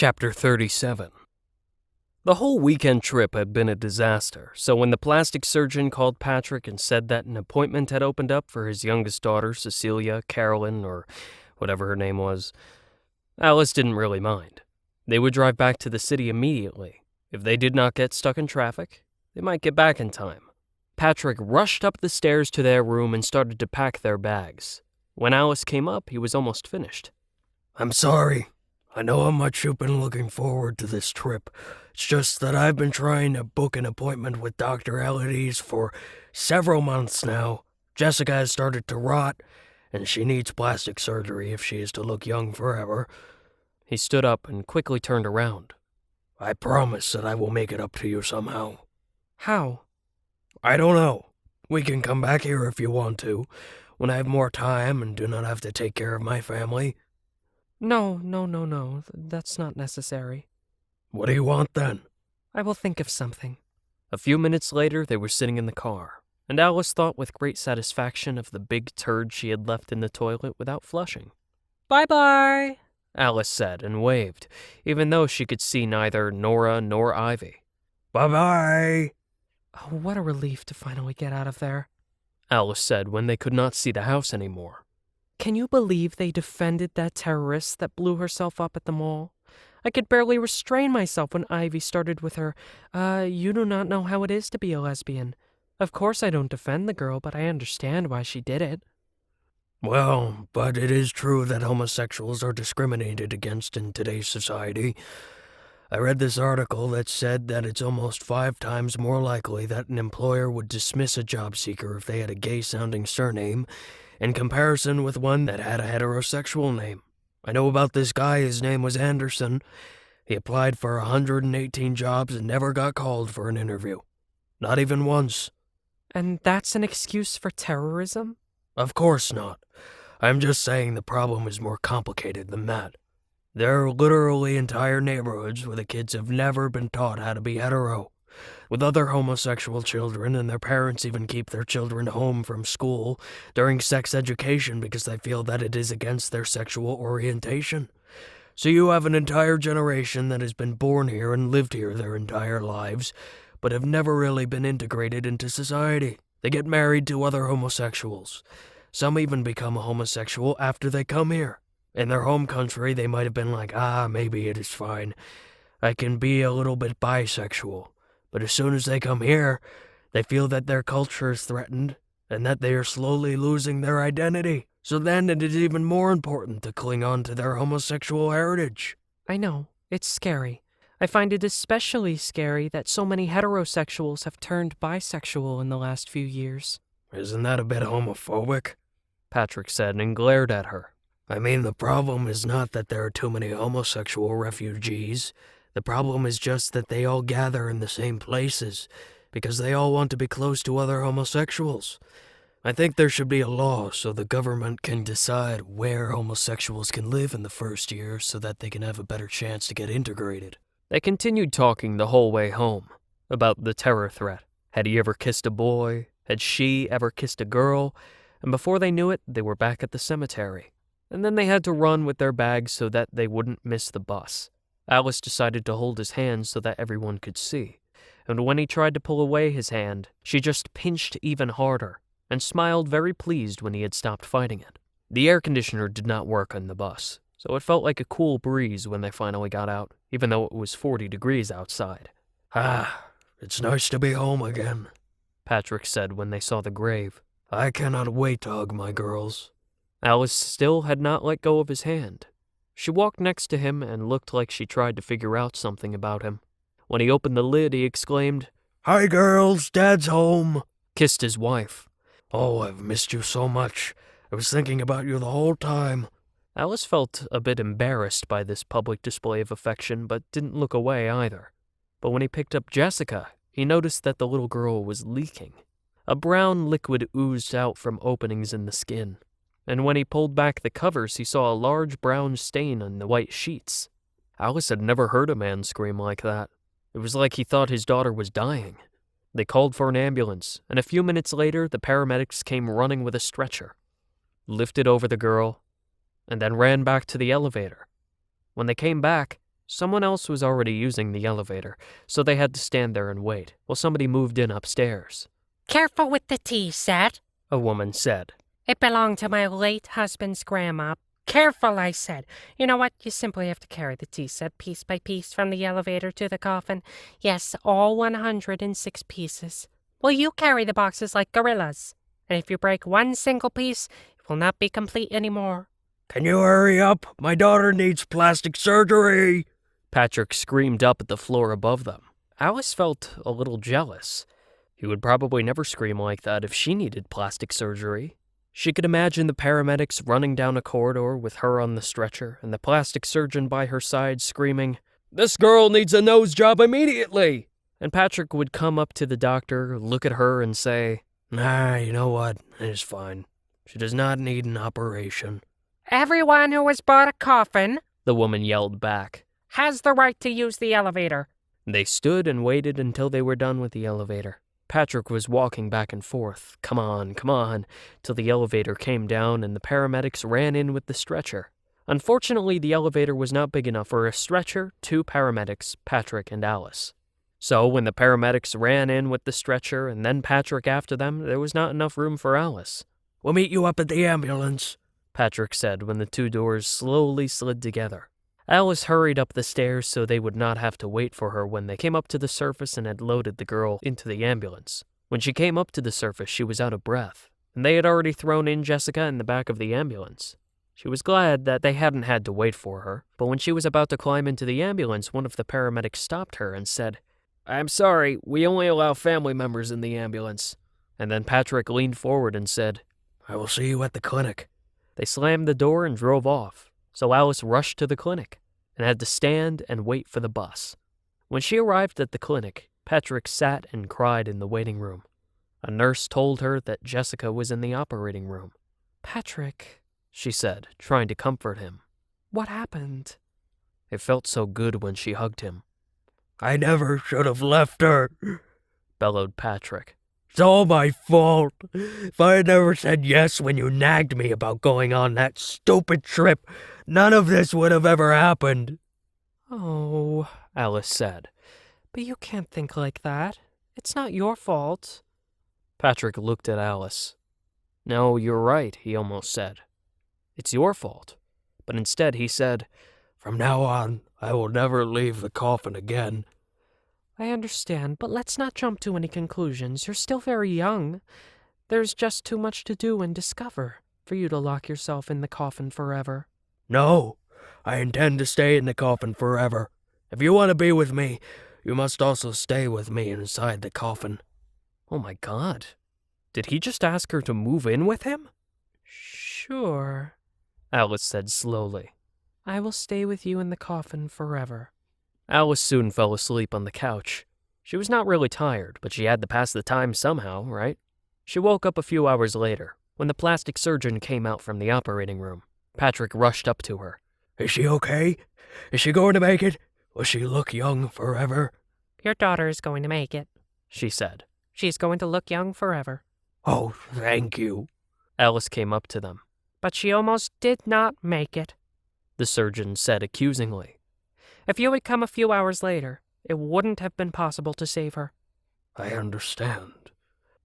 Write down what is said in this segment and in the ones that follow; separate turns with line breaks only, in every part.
Chapter 37. The whole weekend trip had been a disaster, so when the plastic surgeon called Patrick and said that an appointment had opened up for his youngest daughter, Cecilia, Carolyn, or whatever her name was, Alice didn't really mind. They would drive back to the city immediately. If they did not get stuck in traffic, they might get back in time. Patrick rushed up the stairs to their room and started to pack their bags. When Alice came up, he was almost finished.
"I'm sorry. I know how much you've been looking forward to this trip. It's just that I've been trying to book an appointment with Dr. Ellides for several months now. Jessica has started to rot, and she needs plastic surgery if she is to look young forever."
He stood up and quickly turned around.
"I promise that I will make it up to you somehow."
How?
"I don't know. We can come back here if you want to, when I have more time and do not have to take care of my family."
No. That's not necessary.
"What do you want then?"
I will think of something." A few minutes later, they were sitting in the car, and Alice thought with great satisfaction of the big turd she had left in the toilet without flushing. "Bye-bye," Alice said and waved, even though she could see neither Nora nor Ivy.
"Bye-bye."
"Oh, what a relief to finally get out of there," Alice said when they could not see the house anymore. "Can you believe they defended that terrorist that blew herself up at the mall? I could barely restrain myself when Ivy started with her, you do not know how it is to be a lesbian. Of course I don't defend the girl, but I understand why she did it."
"Well, but it is true that homosexuals are discriminated against in today's society. I read this article that said that it's almost 5 times more likely that an employer would dismiss a job seeker if they had a gay-sounding surname in comparison with one that had a heterosexual name. I know about this guy, his name was Anderson. He applied for 118 jobs and never got called for an interview. Not even once."
"And that's an excuse for terrorism?"
"Of course not. I'm just saying the problem is more complicated than that. There are literally entire neighborhoods where the kids have never been taught how to be hetero, with other homosexual children, and their parents even keep their children home from school during sex education because they feel that it is against their sexual orientation. So you have an entire generation that has been born here and lived here their entire lives, but have never really been integrated into society. They get married to other homosexuals. Some even become a homosexual after they come here. In their home country, they might have been like, maybe it is fine. I can be a little bit bisexual. But as soon as they come here, they feel that their culture is threatened and that they are slowly losing their identity. So then it is even more important to cling on to their homosexual heritage."
"I know. It's scary. I find it especially scary that so many heterosexuals have turned bisexual in the last few years."
"Isn't that a bit homophobic?"
Patrick said and glared at her.
"I mean, the problem is not that there are too many homosexual refugees. The problem is just that they all gather in the same places because they all want to be close to other homosexuals. I think there should be a law so the government can decide where homosexuals can live in the first year so that they can have a better chance to get integrated."
They continued talking the whole way home about the terror threat. Had he ever kissed a boy? Had she ever kissed a girl? And before they knew it, they were back at the cemetery. And then they had to run with their bags so that they wouldn't miss the bus. Alice decided to hold his hand so that everyone could see. And when he tried to pull away his hand, she just pinched even harder and smiled very pleased when he had stopped fighting it. The air conditioner did not work on the bus, so it felt like a cool breeze when they finally got out, even though it was 40 degrees outside.
It's nice to be home again,"
Patrick said when they saw the grave.
"I cannot wait to hug my girls."
Alice still had not let go of his hand. She walked next to him and looked like she tried to figure out something about him. When he opened the lid, he exclaimed,
"Hi, girls, Dad's home,"
kissed his wife.
"Oh, I've missed you so much. I was thinking about you the whole time."
Alice felt a bit embarrassed by this public display of affection, but didn't look away either. But when he picked up Jessica, he noticed that the little girl was leaking. A brown liquid oozed out from openings in the skin. And when he pulled back the covers, he saw a large brown stain on the white sheets. Alice had never heard a man scream like that. It was like he thought his daughter was dying. They called for an ambulance, and a few minutes later, the paramedics came running with a stretcher, lifted over the girl, and then ran back to the elevator. When they came back, Someone else was already using the elevator, so they had to stand there and wait while somebody moved in upstairs.
"Careful with the tea set,"
a woman said.
"It belonged to my late husband's grandma. Careful, I said. You know what? You simply have to carry the tea set piece by piece from the elevator to the coffin. Yes, all 106 pieces. Will you carry the boxes like gorillas? And if you break one single piece, it will not be complete anymore."
Can you hurry up? My daughter needs plastic surgery.
Patrick screamed up at the floor above them. Alice felt a little jealous. He would probably never scream like that if she needed plastic surgery. She could imagine the paramedics running down a corridor with her on the stretcher and the plastic surgeon by her side screaming, "This girl needs a nose job immediately!" And Patrick would come up to the doctor, look at her, and say,
Nah, you know what? It is fine. She does not need an operation.
"Everyone who has bought a coffin,"
the woman yelled back,
"has the right to use the elevator."
They stood and waited until they were done with the elevator. Patrick was walking back and forth, come on, till the elevator came down and the paramedics ran in with the stretcher. Unfortunately, the elevator was not big enough for a stretcher, 2 paramedics, Patrick and Alice. So when the paramedics ran in with the stretcher and then Patrick after them, there was not enough room for Alice.
We'll meet you up at the ambulance,
Patrick said when the 2 doors slowly slid together. Alice hurried up the stairs so they would not have to wait for her when they came up to the surface and had loaded the girl into the ambulance. When she came up to the surface, she was out of breath, and they had already thrown in Jessica in the back of the ambulance. She was glad that they hadn't had to wait for her, but when she was about to climb into the ambulance, one of the paramedics stopped her and said, "I'm sorry, we only allow family members in the ambulance." And then Patrick leaned forward and said,
I will see you at the clinic.
They slammed the door and drove off, so Alice rushed to the clinic and had to stand and wait for the bus. When she arrived at the clinic, Patrick sat and cried in the waiting room. A nurse told her that Jessica was in the operating room. "Patrick," she said, trying to comfort him. "What happened?" It felt so good when she hugged him.
I never should have left her,
bellowed Patrick.
It's all my fault. If I had never said yes when you nagged me about going on that stupid trip, none of this would have ever happened.
"Oh," Alice said, "but you can't think like that. It's not your fault." Patrick looked at Alice. "No, you're right," he almost said. "It's your fault." But instead he said,
From now on, I will never leave the coffin again.
"I understand, but let's not jump to any conclusions. You're still very young. There's just too much to do and discover for you to lock yourself in the coffin forever."
No, I intend to stay in the coffin forever. If you want to be with me, you must also stay with me inside the coffin.
Oh my God. Did he just ask her to move in with him?
"Sure,"
Alice said slowly.
"I will stay with you in the coffin forever."
Alice soon fell asleep on the couch. She was not really tired, but she had to pass the time somehow, right? She woke up a few hours later, when the plastic surgeon came out from the operating room. Patrick rushed up to her.
Is she okay? Is she going to make it? Will she look young forever?
"Your daughter is going to make it,"
she said.
"She's going to look young forever."
Oh, thank you.
Alice came up to them.
"But she almost did not make it,"
the surgeon said accusingly.
"If you had come a few hours later, it wouldn't have been possible to save her."
I understand,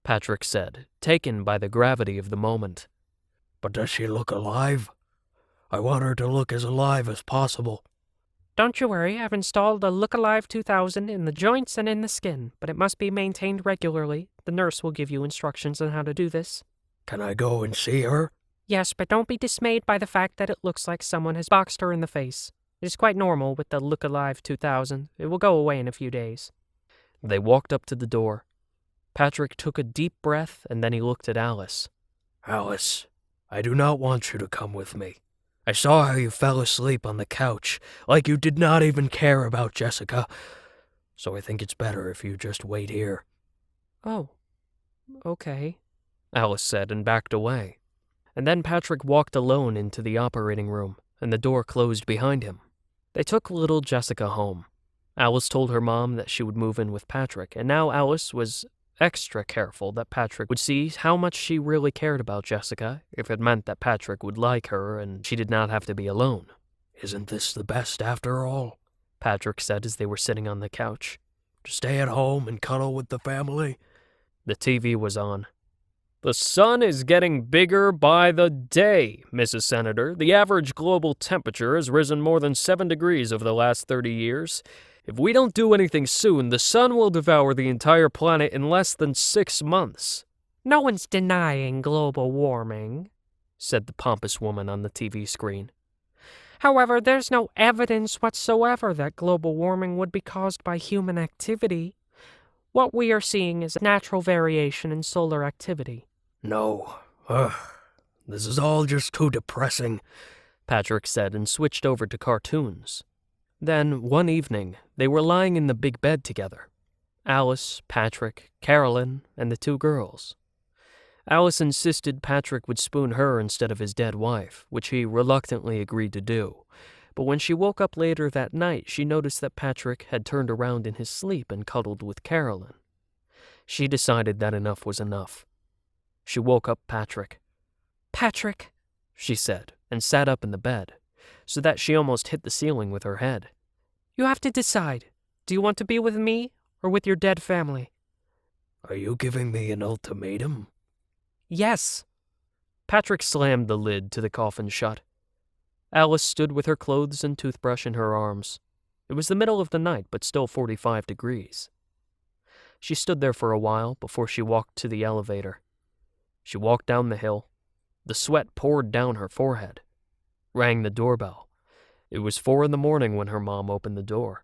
Patrick said, taken by the gravity of the moment.
But does she look alive? I want her to look as alive as possible.
"Don't you worry, I've installed a Look Alive 2000 in the joints and in the skin, but it must be maintained regularly. The nurse will give you instructions on how to do this."
Can I go and see her?
"Yes, but don't be dismayed by the fact that it looks like someone has boxed her in the face. It is quite normal with the Look Alive 2000. It will go away in a few days."
They walked up to the door. Patrick took a deep breath and then he looked at Alice.
Alice, I do not want you to come with me. I saw how you fell asleep on the couch, like you did not even care about Jessica. So I think it's better if you just wait here.
"Oh, okay,"
Alice said and backed away. And then Patrick walked alone into the operating room, and the door closed behind him. They took little Jessica home. Alice told her mom that she would move in with Patrick, and now Alice was extra careful that Patrick would see how much she really cared about Jessica if it meant that Patrick would like her and she did not have to be alone.
Isn't this the best after all?
Patrick said as they were sitting on the couch.
To stay at home and cuddle with the family?
The TV was on. The sun is getting bigger by the day, Mrs. Senator. The average global temperature has risen more than 7 degrees over the last 30 years. If we don't do anything soon, the sun will devour the entire planet in less than 6 months.
No one's denying global warming,
said the pompous woman on the TV screen.
However, there's no evidence whatsoever that global warming would be caused by human activity. What we are seeing is natural variation in solar activity.
No. This is all just too depressing,
Patrick said and switched over to cartoons. Then, one evening, they were lying in the big bed together. Alice, Patrick, Carolyn, and the 2 girls. Alice insisted Patrick would spoon her instead of his dead wife, which he reluctantly agreed to do. But when she woke up later that night, she noticed that Patrick had turned around in his sleep and cuddled with Carolyn. She decided that enough was enough. She woke up Patrick.
Patrick,
she said, and sat up in the bed, so that she almost hit the ceiling with her head.
You have to decide. Do you want to be with me or with your dead family?
Are you giving me an ultimatum?
Yes.
Patrick slammed the lid to the coffin shut. Alice stood with her clothes and toothbrush in her arms. It was the middle of the night, but still 45 degrees. She stood there for a while before she walked to the elevator. She walked down the hill. The sweat poured down her forehead. Rang the doorbell. It was 4 in the morning when her mom opened the door.